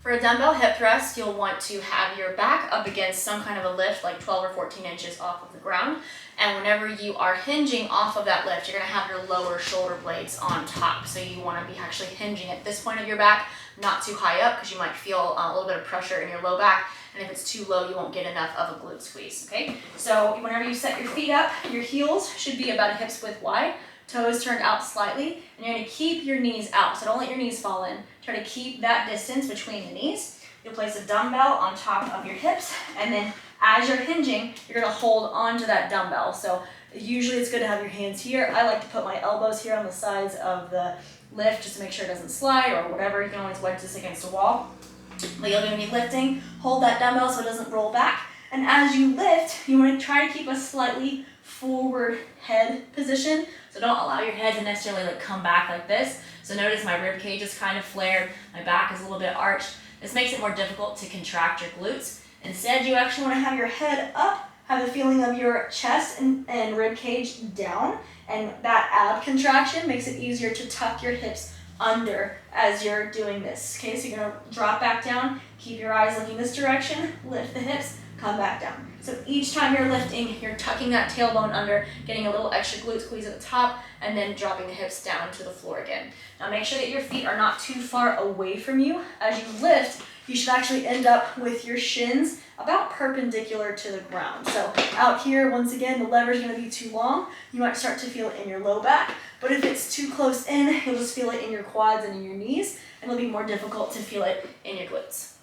For a dumbbell hip thrust, you'll want to have your back up against some kind of a lift, like 12 or 14 inches off of the ground. And whenever you are hinging off of that lift, you're gonna have your lower shoulder blades on top. So you wanna be actually hinging at this point of your back, not too high up, because you might feel a little bit of pressure in your low back. And if it's too low, you won't get enough of a glute squeeze, okay? So whenever you set your feet up, your heels should be about a hip's width wide, toes turned out slightly, and you're gonna keep your knees out. So don't let your knees fall in. Try to keep that distance between the knees. You'll place a dumbbell on top of your hips, and then as you're hinging, you're gonna hold onto that dumbbell. So usually it's good to have your hands here. I like to put my elbows here on the sides of the lift just to make sure it doesn't slide or whatever. You can always wedge this against the wall. But you're gonna be lifting, hold that dumbbell so it doesn't roll back. And as you lift, you wanna try to keep a slightly forward head position. So don't allow your head to necessarily like come back like this. So notice my rib cage is kind of flared, my back is a little bit arched. This makes it more difficult to contract your glutes. Instead, you actually want to have your head up, have the feeling of your chest and rib cage down, and that ab contraction makes it easier to tuck your hips under as you're doing this. Okay, so you're gonna drop back down, keep your eyes looking this direction, lift the hips, come back down. So each time you're lifting, you're tucking that tailbone under, getting a little extra glute squeeze at the top, and then dropping the hips down to the floor again. Now make sure that your feet are not too far away from you. As you lift, you should actually end up with your shins about perpendicular to the ground. So out here, once again, the lever is gonna be too long. You might start to feel it in your low back, but if it's too close in, you'll just feel it in your quads and in your knees, and it'll be more difficult to feel it in your glutes.